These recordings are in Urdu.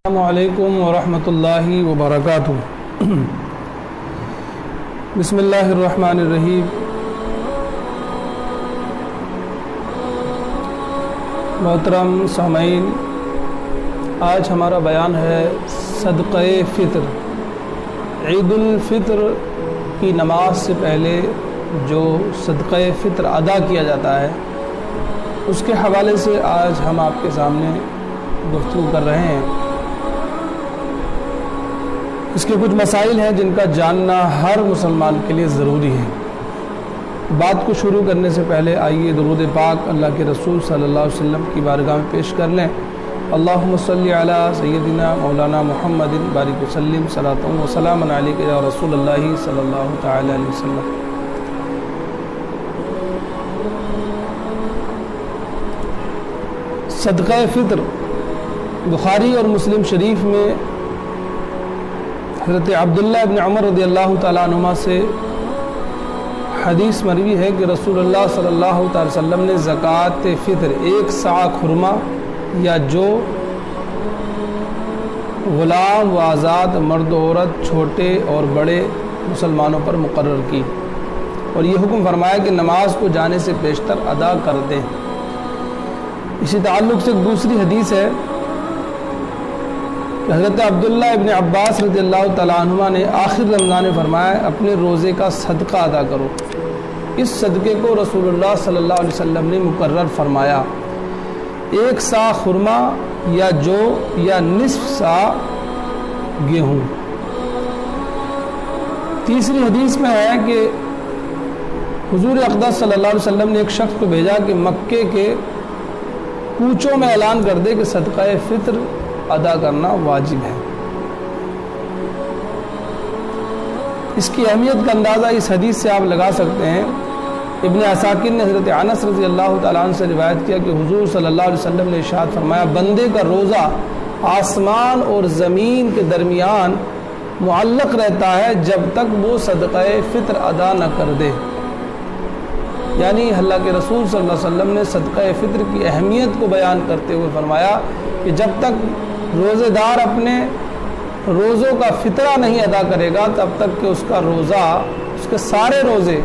السلام علیکم ورحمۃ اللہ وبرکاتہ۔ بسم اللہ الرحمن الرحیم۔ محترم سامعین، آج ہمارا بیان ہے صدقہ فطر۔ عید الفطر کی نماز سے پہلے جو صدقہ فطر ادا کیا جاتا ہے اس کے حوالے سے آج ہم آپ کے سامنے گفتگو کر رہے ہیں۔ اس کے کچھ مسائل ہیں جن کا جاننا ہر مسلمان کے لیے ضروری ہے۔ بات کو شروع کرنے سے پہلے آئیے درود پاک اللہ کے رسول صلی اللہ علیہ وسلم کی بارگاہ میں پیش کر لیں۔ اللہم صلی علی سیدنا مولانا محمد بارک وسلم صلاۃ و سلام علیک یا رسول اللہ صلی اللہ تعالی علیہ وسلم۔ صدقہ فطر بخاری اور مسلم شریف میں حضرت عبداللہ ابن عمر رضی اللہ تعالیٰ عنہما سے حدیث مروی ہے کہ رسول اللہ صلی اللہ تعالی وسلم نے زکوٰۃ فطر 1 صاع خرما یا جو غلام و آزاد مرد و عورت چھوٹے اور بڑے مسلمانوں پر مقرر کی، اور یہ حکم فرمایا کہ نماز کو جانے سے پیشتر ادا کر دیں۔ اسی تعلق سے ایک دوسری حدیث ہے کہ حضرت عبداللہ ابن عباس رضی اللہ تعالیٰ عنہما نے آخر رمضان میں فرمایا اپنے روزے کا صدقہ ادا کرو۔ اس صدقے کو رسول اللہ صلی اللہ علیہ وسلم نے مقرر فرمایا، 1 صاع خرما یا جو یا نصف صاع گیہوں۔ تیسری حدیث میں ہے کہ حضور اقدس صلی اللہ علیہ وسلم نے ایک شخص کو بھیجا کہ مکے کے کوچوں میں اعلان کر دے کہ صدقہ فطر ادا کرنا واجب ہے۔ اس کی اہمیت کا اندازہ اس حدیث سے آپ لگا سکتے ہیں۔ ابن عساکر نے حضرت انس رضی اللہ تعالیٰ عنہ سے روایت کیا کہ حضور صلی اللہ علیہ وسلم نے ارشاد فرمایا بندے کا روزہ آسمان اور زمین کے درمیان معلق رہتا ہے جب تک وہ صدقہ فطر ادا نہ کر دے۔ یعنی اللہ کے رسول صلی اللہ علیہ وسلم نے صدقہ فطر کی اہمیت کو بیان کرتے ہوئے فرمایا کہ جب تک روزے دار اپنے روزوں کا فطرہ نہیں ادا کرے گا تب تک کہ اس کا روزہ، اس کے سارے روزے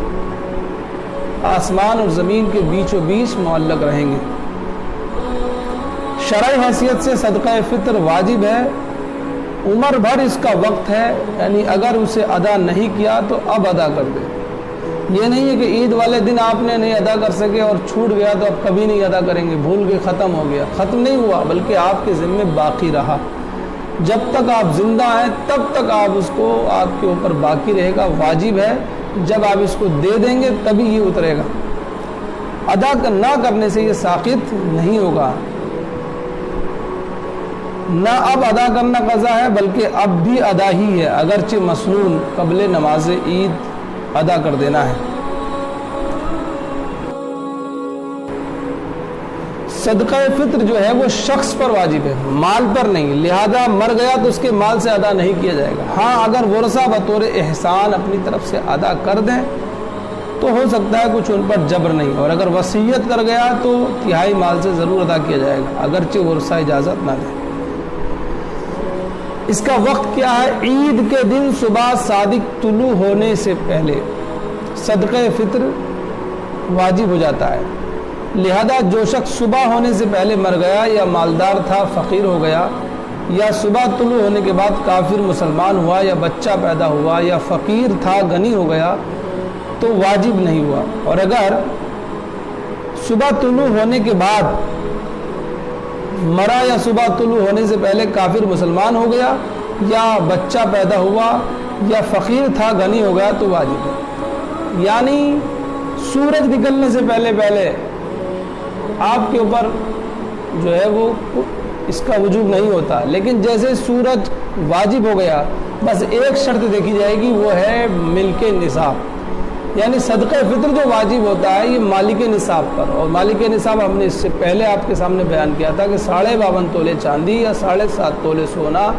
آسمان اور زمین کے بیچوں بیچ معلق رہیں گے۔ شرعی حیثیت سے صدقہ فطر واجب ہے، عمر بھر اس کا وقت ہے، یعنی اگر اسے ادا نہیں کیا تو اب ادا کر دے۔ یہ نہیں ہے کہ عید والے دن آپ نے نہیں ادا کر سکے اور چھوٹ گیا تو اب کبھی نہیں ادا کریں گے، بھول کے ختم ہو گیا۔ ختم نہیں ہوا بلکہ آپ کے ذمے باقی رہا۔ جب تک آپ زندہ ہیں تب تک آپ اس کو آپ کے اوپر باقی رہے گا، واجب ہے۔ جب آپ اس کو دے دیں گے تبھی یہ اترے گا، ادا نہ کرنے سے یہ ساقط نہیں ہوگا۔ نہ اب ادا کرنا قضا ہے بلکہ اب بھی ادا ہی ہے، اگرچہ مسنون قبل نماز عید ادا کر دینا ہے۔ صدقہ فطر جو ہے وہ شخص پر واجب ہے، مال پر نہیں، لہذا مر گیا تو اس کے مال سے ادا نہیں کیا جائے گا۔ ہاں اگر ورثہ بطور احسان اپنی طرف سے ادا کر دیں تو ہو سکتا ہے کچھ ان پر جبر نہیں، اور اگر وصیت کر گیا تو تہائی مال سے ضرور ادا کیا جائے گا اگرچہ ورثہ اجازت نہ دیں۔ اس کا وقت کیا ہے؟ عید کے دن صبح صادق طلوع ہونے سے پہلے صدقہ فطر واجب ہو جاتا ہے۔ لہذا جو شخص صبح ہونے سے پہلے مر گیا یا مالدار تھا فقیر ہو گیا، یا صبح طلوع ہونے کے بعد کافر مسلمان ہوا، یا بچہ پیدا ہوا، یا فقیر تھا غنی ہو گیا تو واجب نہیں ہوا۔ اور اگر صبح طلوع ہونے کے بعد مرا یا صبح طلوع ہونے سے پہلے کافر مسلمان ہو گیا، یا بچہ پیدا ہوا، یا فقیر تھا غنی ہو گیا تو واجب ہے۔ یعنی سورج نکلنے سے پہلے آپ کے اوپر جو ہے وہ اس کا وجوب نہیں ہوتا، لیکن جیسے سورج واجب ہو گیا بس ایک شرط دیکھی جائے گی، وہ ہے ملک نصاب۔ یعنی صدقہ فطر جو واجب ہوتا ہے یہ مالک نصاب پر، اور مالک نصاب ہم نے اس سے پہلے آپ کے سامنے بیان کیا تھا کہ 52.5 تولے چاندی یا 7.5 تولے سونا،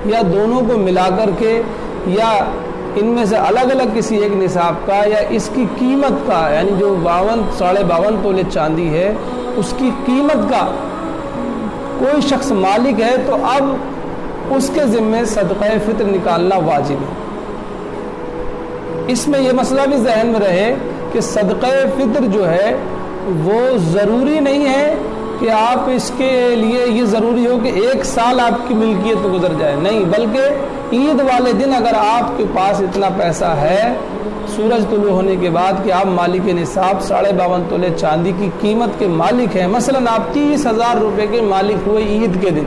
یا دونوں کو ملا کر کے، یا ان میں سے الگ الگ کسی ایک نصاب کا، یا اس کی قیمت کا، یعنی جو 52.5 تولے چاندی ہے اس کی قیمت کا کوئی شخص مالک ہے تو اب اس کے ذمے صدقہ فطر نکالنا واجب ہے۔ اس میں یہ مسئلہ بھی ذہن میں رہے کہ صدقہ فطر جو ہے وہ ضروری نہیں ہے کہ آپ اس کے لیے یہ ضروری ہو کہ 1 سال آپ کی ملکیت تو گزر جائے، نہیں، بلکہ عید والے دن اگر آپ کے پاس اتنا پیسہ ہے سورج طلوع ہونے کے بعد کہ آپ مالک نصاب 52.5 تولے چاندی کی قیمت کے مالک ہیں، مثلا آپ 30,000 روپے کے مالک ہوئے عید کے دن،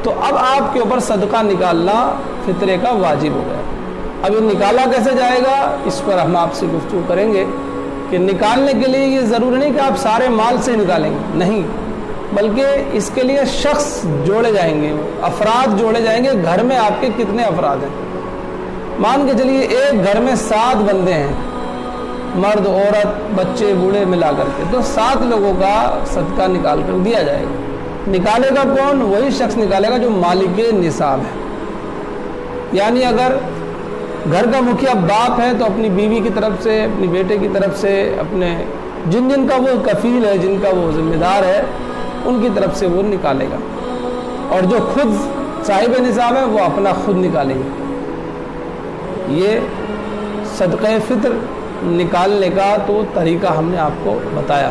تو اب آپ کے اوپر صدقہ نکالنا فطرے کا واجب ہو گیا۔ اب یہ نکالا کیسے جائے گا، اس پر ہم آپ سے گفتگو کریں گے کہ نکالنے کے لیے یہ ضروری نہیں کہ آپ سارے مال سے نکالیں گے، نہیں، بلکہ اس کے لیے شخص جوڑے جائیں گے، افراد جوڑے جائیں گے۔ گھر میں آپ کے کتنے افراد ہیں؟ مان کے چلیے ایک گھر میں 7 بندے ہیں، مرد، عورت، بچے، بوڑھے ملا کر کے، تو 7 لوگوں کا صدقہ نکال کر دیا جائے گا۔ نکالے گا کون؟ وہی شخص نکالے گا جو مالک نصاب ہے۔ یعنی اگر گھر کا مکھیا باپ ہے تو اپنی بیوی کی طرف سے، اپنی بیٹے کی طرف سے، اپنے جن کا وہ کفیل ہے، جن کا وہ ذمہ دار ہے، ان کی طرف سے وہ نکالے گا، اور جو خود صاحب نصاب ہے وہ اپنا خود نکالیں گے۔ یہ صدقہ فطر نکالنے کا تو طریقہ ہم نے آپ کو بتایا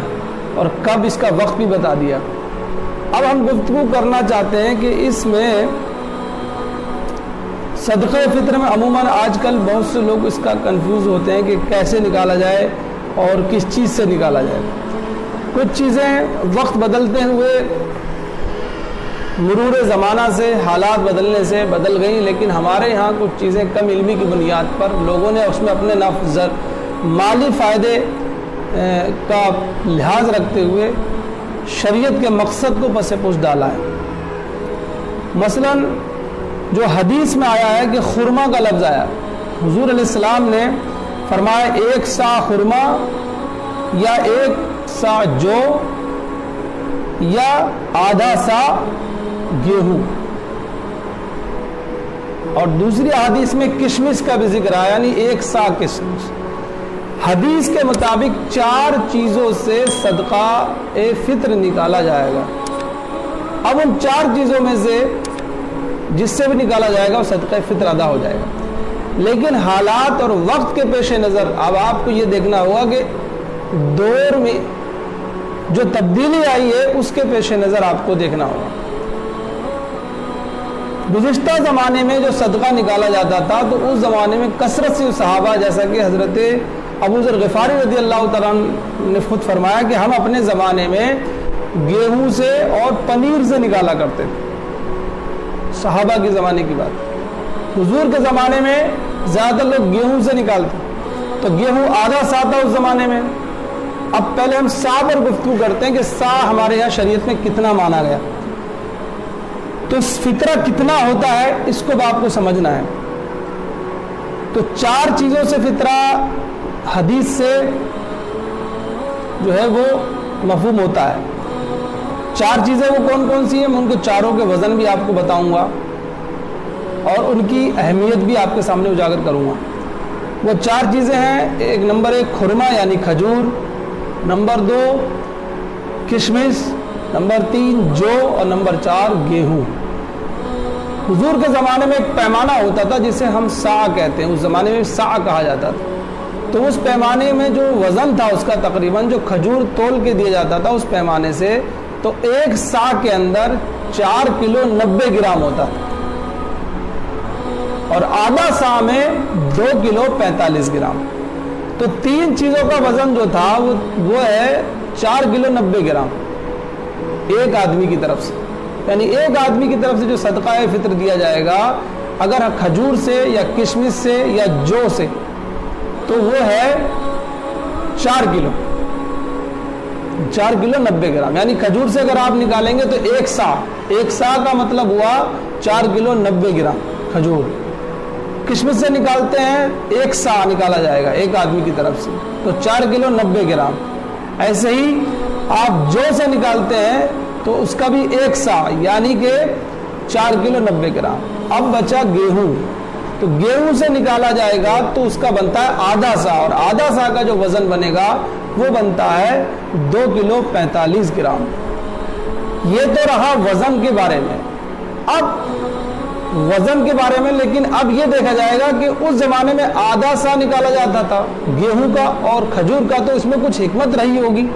اور کب اس کا وقت بھی بتا دیا۔ اب ہم گفتگو کرنا چاہتے ہیں کہ اس میں صدقہ فطر میں عموماً آج کل بہت سے لوگ اس کا کنفیوز ہوتے ہیں کہ کیسے نکالا جائے اور کس چیز سے نکالا جائے۔ کچھ چیزیں وقت بدلتے ہوئے، مرور زمانہ سے، حالات بدلنے سے بدل گئیں، لیکن ہمارے یہاں کچھ چیزیں کم علمی کی بنیاد پر لوگوں نے اس میں اپنے مالی فائدے کا لحاظ رکھتے ہوئے شریعت کے مقصد کو پس پش ڈالا ہے۔ مثلاً جو حدیث میں آیا ہے کہ خرما کا لفظ آیا، حضور علیہ السلام نے فرمایا 1 سا خرما یا 1 سا جو یا آدھا سا گیہوں، اور دوسری حدیث میں کشمش کا بھی ذکر آیا، یعنی 1 سا کشمش۔ حدیث کے مطابق 4 چیزوں سے صدقہ فطر نکالا جائے گا۔ اب ان 4 چیزوں میں سے جس سے بھی نکالا جائے گا وہ صدقہ فطر ادا ہو جائے گا، لیکن حالات اور وقت کے پیش نظر اب آپ کو یہ دیکھنا ہوگا کہ دور میں جو تبدیلی آئی ہے اس کے پیش نظر آپ کو دیکھنا ہوگا۔ گزشتہ زمانے میں جو صدقہ نکالا جاتا تھا تو اس زمانے میں کثرت سے صحابہ، جیسا کہ حضرت ابو ذر غفاری رضی اللہ تعالیٰ نے خود فرمایا کہ ہم اپنے زمانے میں گیہوں سے اور پنیر سے نکالا کرتے تھے۔ صحابہ کے زمانے کی بات، حضور کے زمانے میں زیادہ لوگ گیہوں سے نکالتے، تو گیہوں آدھا سا تھا اس زمانے میں۔ اب پہلے ہم سا پر گفتگو کرتے ہیں کہ سا ہمارے یہاں شریعت میں کتنا مانا گیا، تو فطرہ کتنا ہوتا ہے اس کو آپ کو سمجھنا ہے۔ تو 4 چیزوں سے فطرہ حدیث سے جو ہے وہ مفہوم ہوتا ہے۔ 4 چیزیں وہ کون کون سی ہیں، میں ان کو چاروں کے وزن بھی آپ کو بتاؤں گا اور ان کی اہمیت بھی آپ کے سامنے اجاگر کروں گا۔ وہ 4 چیزیں ہیں، نمبر 1 خرما یعنی کھجور، نمبر 2 کشمش، نمبر 3 جو، اور نمبر 4 گیہوں۔ حضور کے زمانے میں ایک پیمانہ ہوتا تھا جسے ہم سا کہتے ہیں، اس زمانے میں سا کہا جاتا تھا، تو اس پیمانے میں جو وزن تھا اس کا تقریباً جو کھجور تول کے دیا جاتا تھا اس پیمانے سے، تو 1 سا کے اندر 4 کلو 90 گرام ہوتا تھا، اور آدھا سا میں 2 کلو 45 گرام۔ تو 3 چیزوں کا وزن جو تھا وہ ہے 4 کلو 90 گرام ایک آدمی کی طرف سے، یعنی ایک آدمی کی طرف سے جو صدقہ فطر دیا جائے گا اگر کھجور سے یا کشمش سے یا جو سے، تو وہ ہے 4 کلو 90 گرام، یعنی کھجور سے اگر آپ نکالیں گے تو 1 سا کا مطلب ہوا 4 کلو 90 گرام کھجور۔ کشمش سے نکالتے ہیں 1 سا نکالا جائے گا ایک آدمی کی طرف سے، تو 4 کلو 90 گرام۔ ایسے ہی آپ جو سے نکالتے ہیں تو اس کا بھی 1 سا یعنی کہ 4 کلو 90 گرام۔ اب بچا گیہوں، تو گیہوں سے نکالا جائے گا تو اس کا بنتا ہے آدھا سا، اور آدھا سا کا جو وزن بنے گا وہ بنتا ہے 2 کلو 45 گرام۔ یہ تو رہا وزن کے بارے میں۔ اب وزن کے بارے میں، لیکن اب یہ دیکھا جائے گا کہ اس زمانے میں آدھا سا نکالا جاتا تھا گیہوں کا اور کھجور کا، تو اس میں کچھ حکمت رہی ہوگی.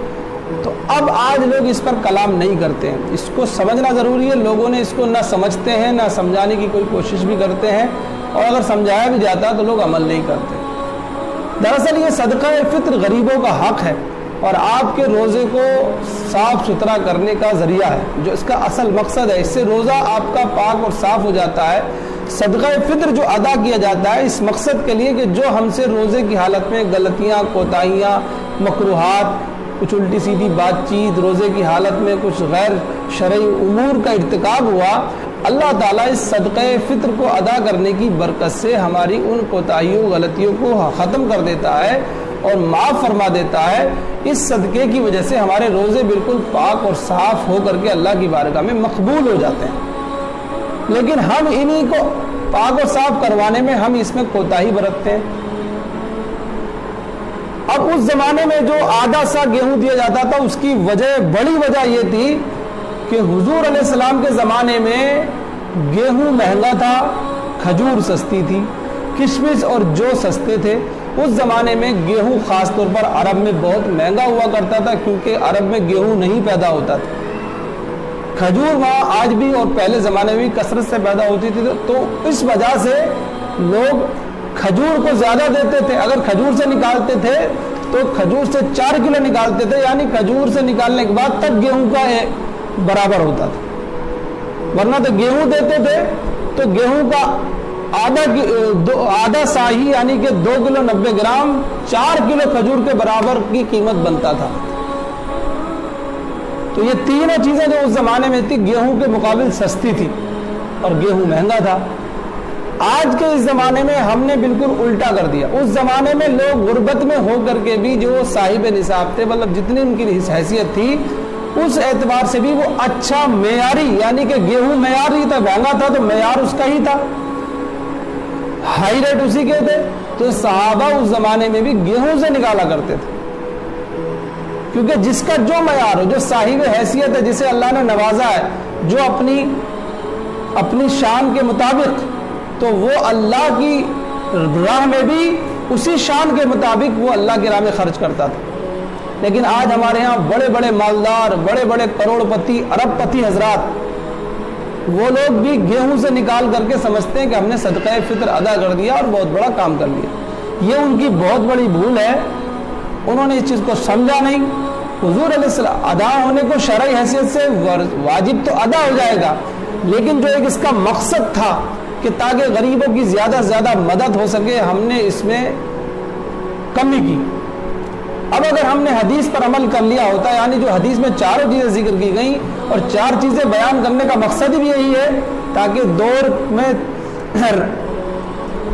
تو اب آج لوگ اس پر کلام نہیں کرتے ہیں. اس کو سمجھنا ضروری ہے. لوگوں نے اس کو نہ سمجھتے ہیں نہ سمجھانے کی کوئی کوشش بھی کرتے ہیں، اور اگر سمجھایا بھی جاتا تو لوگ عمل نہیں کرتے. دراصل یہ صدقہ فطر غریبوں کا حق ہے اور آپ کے روزے کو صاف ستھرا کرنے کا ذریعہ ہے، جو اس کا اصل مقصد ہے. اس سے روزہ آپ کا پاک اور صاف ہو جاتا ہے. صدقہ فطر جو ادا کیا جاتا ہے اس مقصد کے لیے کہ جو ہم سے روزے کی حالت میں غلطیاں، کوتاہیاں، مکروہات، کچھ الٹی سیدھی بات چیت، روزے کی حالت میں کچھ غیر شرعی امور کا ارتکاب ہوا، اللہ تعالیٰ اس صدقہ فطر کو ادا کرنے کی برکت سے ہماری ان کوتاہیوں، غلطیوں کو ختم کر دیتا ہے اور معاف فرما دیتا ہے. اس صدقے کی وجہ سے ہمارے روزے بالکل پاک اور صاف ہو کر کے اللہ کی بارگاہ میں مقبول ہو جاتے ہیں. لیکن ہم انہی کو پاک و صاف کروانے میں ہم اس میں کوتاہی برتتے ہیں. اب اس زمانے میں جو آدھا سا گیہوں دیا جاتا تھا اس کی بڑی وجہ یہ تھی کہ حضور علیہ السلام کے زمانے میں گیہوں مہنگا تھا، کھجور سستی تھی، کشمش اور جو سستے تھے. اس زمانے میں گیہوں خاص طور پر عرب میں بہت مہنگا ہوا کرتا تھا کیونکہ عرب میں گیہوں نہیں پیدا ہوتا تھا. کھجور وہاں آج بھی اور پہلے زمانے میں بھی کثرت سے پیدا ہوتی تھی، تو اس وجہ سے لوگ کھجور کو زیادہ دیتے تھے. اگر کھجور سے نکالتے تھے تو کھجور سے 4 کلو نکالتے تھے، یعنی کھجور سے نکالنے کے بعد تب گیہوں کا برابر ہوتا تھا. ورنہ تو گیہوں دیتے تھے تو گیہوں کا آدھا ساہی یعنی کہ 2 کلو 90 گرام 4 کلو کھجور کے برابر کی قیمت بنتا تھا. تو یہ تینوں چیزیں جو اس زمانے میں تھی گیہوں کے مقابل سستی تھی اور گیہوں مہنگا تھا. آج کے اس زمانے میں ہم نے بالکل الٹا کر دیا. اس زمانے میں لوگ غربت میں ہو کر کے بھی جو صاحب نصاب تھے، مطلب جتنی ان کی حیثیت تھی اس اعتبار سے بھی وہ اچھا معیاری، یعنی کہ گیہوں معیاری تھا، مہنگا تھا تو معیار اس کا ہی تھا، ہائی ریٹ اسی کے تھے. تو صحابہ اس زمانے میں بھی گیہوں سے نکالا کرتے تھے کیونکہ جس کا جو معیار ہو، جو صاحب حیثیت ہے، جسے اللہ نے نوازا ہے، جو اپنی شان کے مطابق، تو وہ اللہ کی راہ میں بھی اسی شان کے مطابق وہ اللہ کی راہ میں خرچ کرتا تھا. لیکن آج ہمارے ہاں بڑے بڑے مالدار، بڑے بڑے کروڑ پتی، ارب پتی حضرات، وہ لوگ بھی گیہوں سے نکال کر کے سمجھتے ہیں کہ ہم نے صدقہ فطر ادا کر دیا اور بہت بڑا کام کر لیا. یہ ان کی بہت بڑی بھول ہے. انہوں نے اس چیز کو سمجھا نہیں. حضور علیہ السلام ادا ہونے کو شرعی حیثیت سے واجب تو ادا ہو جائے گا، لیکن جو ایک اس کا مقصد تھا کہ تاکہ غریبوں کی زیادہ سے زیادہ مدد ہو سکے، ہم نے اس میں کمی کی. اب اگر ہم نے حدیث پر عمل کر لیا ہوتا، یعنی جو حدیث میں 4 چیزیں ذکر کی گئیں اور 4 چیزیں بیان کرنے کا مقصد بھی یہی ہے تاکہ دور میں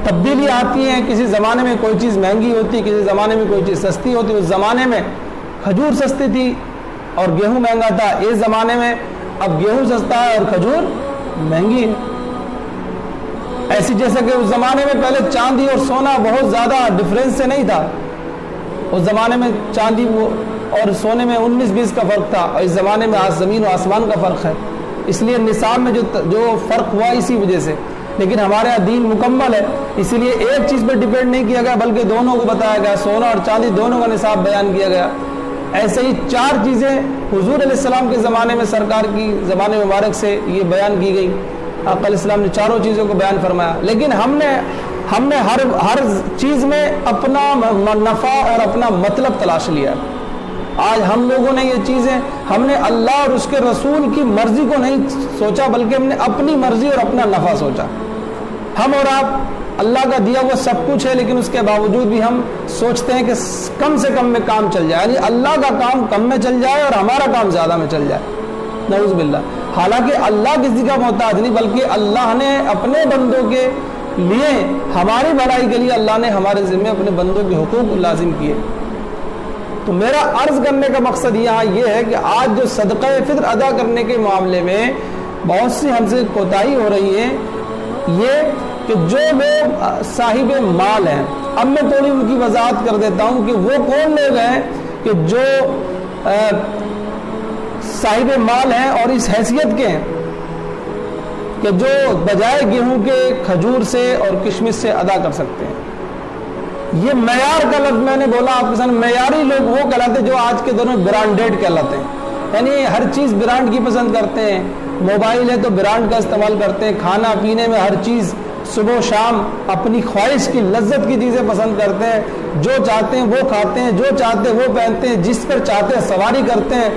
تبدیلی آتی ہیں. کسی زمانے میں کوئی چیز مہنگی ہوتی، کسی زمانے میں کوئی چیز سستی ہوتی. اس زمانے میں کھجور سستی تھی اور گیہوں مہنگا تھا. اس زمانے میں اب گیہوں سستا ہے اور کھجور مہنگی ہے. ایسی جیسے کہ اس زمانے میں پہلے چاندی اور سونا بہت زیادہ ڈفرینس سے نہیں تھا. اس زمانے میں چاندی اور سونے میں 19-20 کا فرق تھا، اور اس زمانے میں زمین و آسمان کا فرق ہے. اس لیے نصاب میں جو فرق ہوا اسی وجہ سے. لیکن ہمارے یہاں دین مکمل ہے، اسی لیے ایک چیز پہ ڈیپینڈ نہیں کیا گیا بلکہ دونوں کو بتایا گیا. سونا اور چاندی دونوں کا نصاب بیان کیا گیا. ایسے ہی 4 چیزیں حضور علیہ السلام کے زمانے میں سرکار کی زبان مبارک سے یہ بیان کی گئی. آقا علیہ السلام نے 4 چیزوں کو بیان فرمایا. لیکن ہم نے ہر چیز میں اپنا نفع اور اپنا مطلب تلاش لیا. آج ہم لوگوں نے یہ چیزیں، ہم نے اللہ اور اس کے رسول کی مرضی کو نہیں سوچا بلکہ ہم نے اپنی مرضی اور اپنا نفع سوچا. ہم اور آپ اللہ کا دیا وہ سب کچھ ہے، لیکن اس کے باوجود بھی ہم سوچتے ہیں کہ کم سے کم میں کام چل جائے، یعنی اللہ کا کام کم میں چل جائے اور ہمارا کام زیادہ میں چل جائے. نعوذ باللہ. حالانکہ اللہ کسی کا محتاج نہیں، بلکہ اللہ نے اپنے بندوں کے لیے، ہماری بھلائی کے لیے اللہ نے ہمارے ذمہ اپنے بندوں کے حقوق لازم کیے. تو میرا عرض کرنے کا مقصد یہاں یہ ہے کہ آج جو صدقہ فطر ادا کرنے کے معاملے میں بہت سی ہم سے کوتاہی ہو رہی ہے، یہ کہ جو لوگ صاحب مال ہیں، اب میں تھوڑی ان کی وضاحت کر دیتا ہوں کہ وہ کون لوگ ہیں کہ جو صاحب مال ہیں اور اس حیثیت کے ہیں کہ جو بجائے گیہوں کے کھجور سے اور کشمش سے ادا کر سکتے ہیں۔ یہ معیار کا لفظ میں نے بولا آپ کے سامنے، معیاری لوگ وہ کہلاتے جو آج کے دور میں برانڈیڈ کہلاتے ہیں، یعنی ہر چیز برانڈ کی پسند کرتے ہیں، موبائل ہے تو برانڈ کا استعمال کرتے ہیں، کھانا پینے میں ہر چیز صبح و شام اپنی خواہش کی لذت کی چیزیں پسند کرتے ہیں، جو چاہتے ہیں وہ کھاتے ہیں، جو چاہتے ہیں وہ پہنتے ہیں، جس پر چاہتے ہیں سواری کرتے ہیں،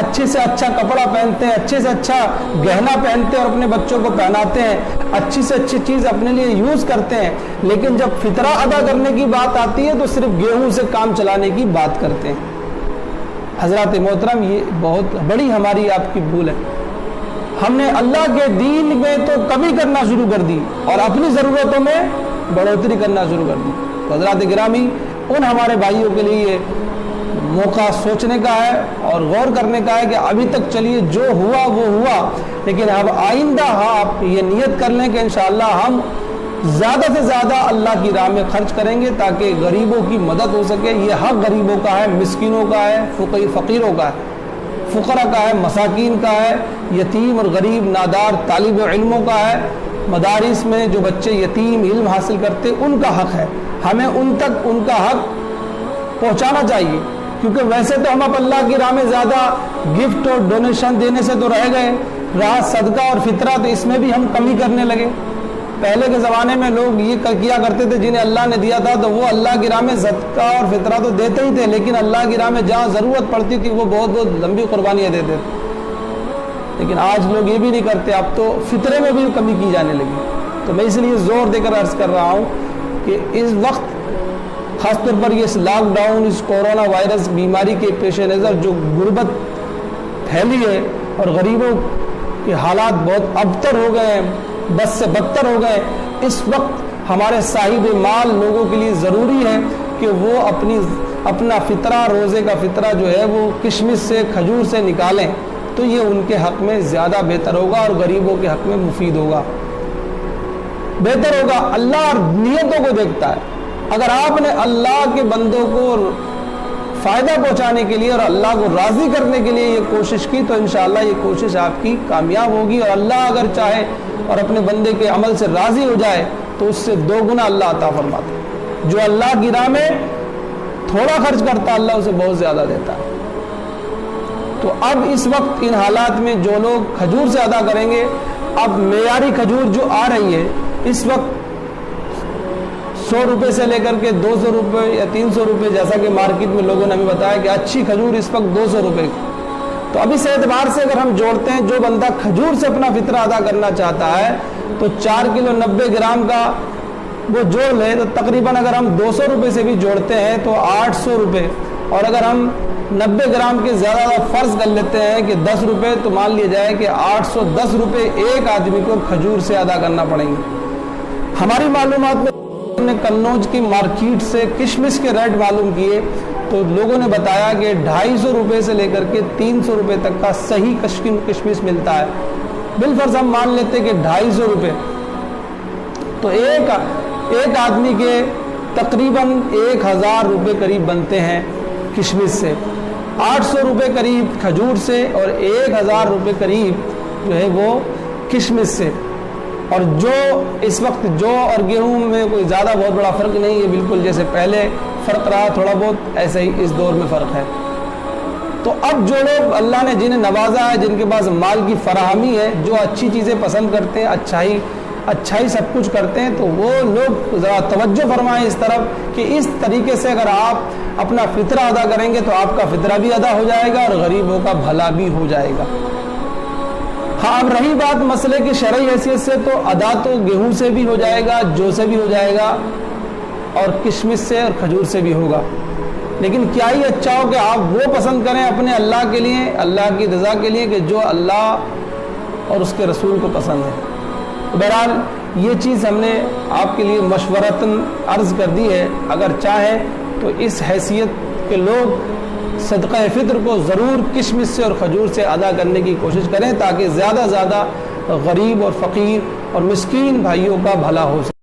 اچھے سے اچھا کپڑا پہنتے ہیں، اچھے سے اچھا گہنا پہنتے ہیں اور اپنے بچوں کو پہناتے ہیں، اچھی سے اچھی چیز اپنے لیے یوز کرتے ہیں، لیکن جب فطرہ ادا کرنے کی بات آتی ہے تو صرف گیہوں سے کام چلانے کی بات کرتے ہیں۔ حضرات محترم، یہ بہت بڑی ہماری آپ کی بھول ہے۔ ہم نے اللہ کے دین میں تو کمی کرنا شروع کر دی اور اپنی ضرورتوں میں بڑھوتری کرنا شروع کر دی۔ تو حضرات گرامی، ان ہمارے بھائیوں کے لیے موقع سوچنے کا ہے اور غور کرنے کا ہے کہ ابھی تک چلیے جو ہوا وہ ہوا، لیکن اب آئندہ آپ یہ نیت کر لیں کہ انشاءاللہ ہم زیادہ سے زیادہ اللہ کی راہ میں خرچ کریں گے تاکہ غریبوں کی مدد ہو سکے۔ یہ حق غریبوں کا ہے، مسکینوں کا ہے، فقیروں کا ہے، فقراء کا ہے، مساکین کا ہے، یتیم اور غریب نادار طالب علموں کا ہے، مدارس میں جو بچے یتیم علم حاصل کرتے ان کا حق ہے، ہمیں ان تک ان کا حق پہنچانا چاہیے، کیونکہ ویسے تو ہم اب اللہ کی راہ میں زیادہ گفٹ اور ڈونیشن دینے سے تو رہ گئے، رہا صدقہ اور فطرہ تو اس میں بھی ہم کمی کرنے لگے۔ پہلے کے زمانے میں لوگ یہ کیا کرتے تھے، جنہیں اللہ نے دیا تھا تو وہ اللہ کی راہ میں صدقہ اور فطرہ تو دیتے ہی تھے، لیکن اللہ کی راہ میں جہاں ضرورت پڑتی تھی وہ بہت بہت لمبی قربانیاں دیتے تھے۔ لیکن آج لوگ یہ بھی نہیں کرتے، اب تو فطرے میں بھی کمی کی جانے لگی۔ تو میں اس لیے زور دے کر عرض کر رہا ہوں کہ اس وقت خاص طور پر یہ لاک ڈاؤن، اس کورونا وائرس بیماری کے پیش نظر جو غربت پھیلی ہے اور غریبوں کے حالات بہت ابتر ہو گئے ہیں، بس سے بدتر ہو گئے، اس وقت ہمارے صاحب مال لوگوں کے لیے ضروری ہے کہ وہ اپنا فطرہ، روزے کا فطرہ جو ہے وہ کشمش سے کھجور سے نکالیں، تو یہ ان کے حق میں زیادہ بہتر ہوگا اور غریبوں کے حق میں مفید ہوگا، بہتر ہوگا۔ اللہ نیتوں کو دیکھتا ہے۔ اگر آپ نے اللہ کے بندوں کو فائدہ پہنچانے کے لیے اور اللہ کو راضی کرنے کے لیے یہ کوشش کی تو انشاءاللہ یہ کوشش آپ کی کامیاب ہوگی، اور اللہ اگر چاہے اور اپنے بندے کے عمل سے راضی ہو جائے تو اس سے 2 گنا اللہ عطا فرماتا ہے۔ جو اللہ کی راہ میں تھوڑا خرچ کرتا ہے اللہ اسے بہت زیادہ دیتا ہے۔ تو اب اس وقت ان حالات میں جو لوگ کھجور سے ادا کریں گے، اب معیاری کھجور جو آ رہی ہے اس وقت 100 روپے سے لے کر کے 200 روپے یا 300 روپے، جیسا کہ مارکیٹ میں لوگوں نے ہمیں بتایا کہ اچھی کھجور اس وقت 200 روپے کی۔ تو اب اس اعتبار سے اگر ہم جوڑتے ہیں، جو بندہ کھجور سے اپنا فطرہ ادا کرنا چاہتا ہے تو 4 کلو 90 گرام کا وہ جوڑ لے تو تقریباً اگر ہم 200 روپے سے بھی جوڑتے ہیں تو 800 روپے، اور اگر ہم 90 گرام کے زیادہ فرض کر لیتے ہیں کہ 10 روپے، تو مان لیا جائے کہ 810 روپے ایک آدمی کو کھجور سے ادا کرنا پڑیں گے۔ ہماری معلومات میں نے قنوج کی مارکیٹ سے کشمش کے ریٹ معلوم کیے تو لوگوں نے بتایا کہ 250 روپے سے لے کر کے 300 روپے تک کا صحیح کشمش ملتا ہے۔ بالفرض ہم مان لیتے کہ 250 روپے، تو ایک آدمی کے تقریباً 1000 روپے قریب بنتے ہیں کشمش سے، 800 روپے قریب کھجور سے اور 1000 روپے قریب جو ہے وہ کشمش سے۔ اور جو اس وقت جو اور گیہوں میں کوئی زیادہ بہت بڑا فرق نہیں ہے، بالکل جیسے پہلے فرق رہا تھوڑا بہت، ایسے ہی اس دور میں فرق ہے۔ تو اب جو لوگ اللہ نے جنہیں نوازا ہے، جن کے پاس مال کی فراہمی ہے، جو اچھی چیزیں پسند کرتے ہیں، اچھائی سب کچھ کرتے ہیں، تو وہ لوگ ذرا توجہ فرمائیں اس طرف کہ اس طریقے سے اگر آپ اپنا فطرہ ادا کریں گے تو آپ کا فطرہ بھی ادا ہو جائے گا اور غریبوں کا بھلا بھی ہو جائے گا۔ ہاں، اب رہی بات مسئلے کی شرعی حیثیت سے، تو ادا تو گیہوں سے بھی ہو جائے گا، جو سے بھی ہو جائے گا، اور کشمش سے اور کھجور سے بھی ہوگا، لیکن کیا ہی اچھا ہو کہ آپ وہ پسند کریں اپنے اللہ کے لیے، اللہ کی رضا کے لیے، کہ جو اللہ اور اس کے رسول کو پسند ہے۔ بہرحال یہ چیز ہم نے آپ کے لیے مشورتاً عرض کر دی ہے، اگر چاہیں تو اس حیثیت کے لوگ صدقہ فطر کو ضرور کشمش سے اور کھجور سے ادا کرنے کی کوشش کریں تاکہ زیادہ زیادہ غریب اور فقیر اور مسکین بھائیوں کا بھلا ہو سکے۔